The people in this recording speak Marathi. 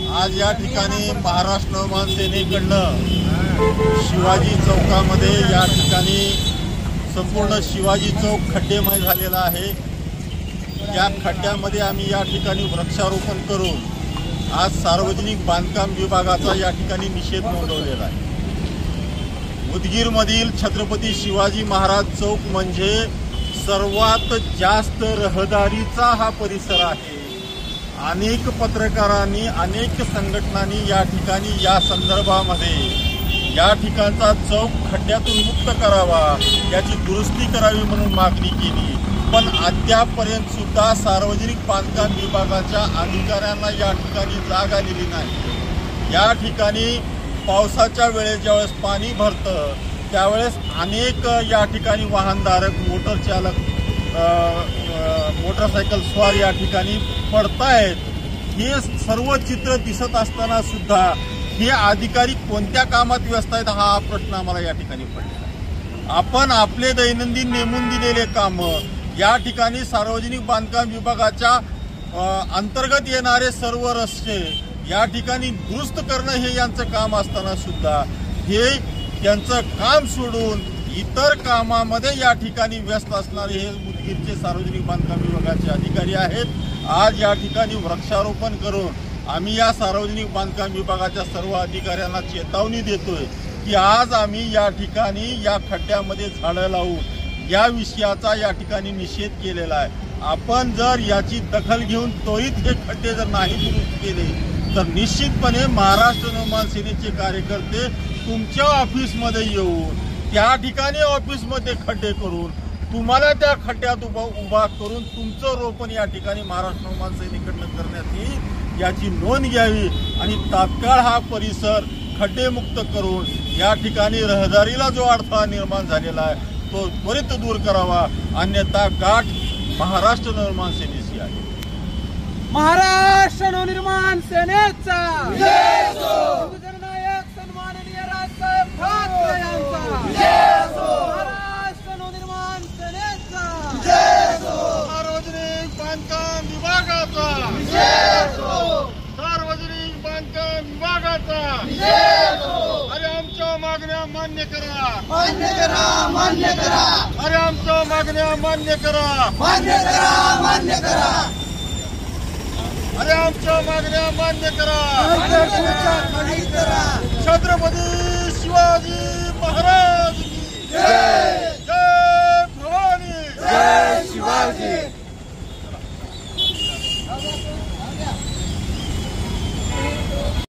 आज या ठिकाणी महाराष्ट्र नवमान सेनेकडनं शिवाजी चौकामध्ये या ठिकाणी संपूर्ण शिवाजी चौक खड्डेमय झालेला आहे। या खड्ड्यामध्ये आम्ही या ठिकाणी वृक्षारोपण करून आज सार्वजनिक बांधकाम विभागाचा या ठिकाणी निषेध नोंदवलेला आहे। उदगीरमधील छत्रपती शिवाजी महाराज चौक म्हणजे सर्वात जास्त रहदारीचा हा परिसर आहे। अनेक पत्रकारांनी अनेक संघटनांनी या ठिकाणी या संदर्भामध्ये या ठिकाणचा चौक खड्ड्यातून मुक्त करावा, याची दुरुस्ती करावी म्हणून मागणी केली, पण अद्यापपर्यंत सुद्धा सार्वजनिक बांधकाम विभागाच्या अधिकाऱ्यांना या ठिकाणी जाग आलेली नाही। या ठिकाणी पावसाच्या वेळेस ज्यावेळेस पाणी भरतं त्यावेळेस अनेक या ठिकाणी वाहनधारक, मोटर चालक, मोटरसायकल स्वार या ठिकाणी पडतायत। हे सर्व चित्र दिसत असताना सुद्धा हे अधिकारी कोणत्या कामात व्यस्त आहेत हा प्रश्न आम्हाला या ठिकाणी पडला। आपण आपले दैनंदिन नेमून दिलेले काम या ठिकाणी सार्वजनिक बांधकाम विभागाच्या अंतर्गत येणारे सर्व रस्ते या ठिकाणी दुरुस्त करणं हे यांचं काम असताना सुद्धा हे यांचं काम सोडून इतर कामामध्ये या ठिकाणी व्यस्त असणारे हे उदगीरचे सार्वजनिक बांधकाम विभागाचे अधिकारी आहेत। आज या ठिकाणी वृक्षारोपण करून आम्ही या सार्वजनिक बांधकाम विभागाच्या सर्व अधिकाऱ्यांना चेतावणी देतोय की आज आम्ही या ठिकाणी या खड्ड्यामध्ये झाडं लावून या विषयाचा या ठिकाणी निषेध केलेला आहे। आपण जर याची दखल घेऊन त्वरित हे खड्डे जर नाही दुरुस्त केले तर निश्चितपणे महाराष्ट्र नवमान सेनेचे कार्यकर्ते तुमच्या ऑफिसमध्ये येऊन त्या ठिकाणी ऑफिसमध्ये खड्डे करून तुम्हाला त्या खड्ड्यात उभा करून तुमचं रोपण या ठिकाणी महाराष्ट्र नवमान सेनेकडनं करण्यात येईल, याची नोंद घ्यावी आणि तात्काळ हा परिसर खड्डेमुक्त करून या ठिकाणी रहदारीला जो अडथळा निर्माण झालेला आहे तो त्वरित दूर करावा, अन्यथा गाठ महाराष्ट्र नवनिर्माण सेनेची आहे। महाराष्ट्र नवनिर्माण सेनेचा जय हो, जननायक सन्माननीय राजसाहेब ठाकरे यांचा जय हो, महाराष्ट्र नवनिर्माण सेनेचा जय हो, सार्वजनिक बांधकाम विभागाचा जय हो, सार्वजनिक बांधकाम विभागाचा जय हो, अरे आमच्या मागण्या मान्य करा, मान्य करा, मान्य करा, अरे आमच्या मागण्या मान्य करा, मान्य करा, मान्य करा, अरे आमच्या मागण्या मान्य करा, खाली करा। छत्रपती शिवाजी महाराज की जय, जय भवानी, जय शिवाजी।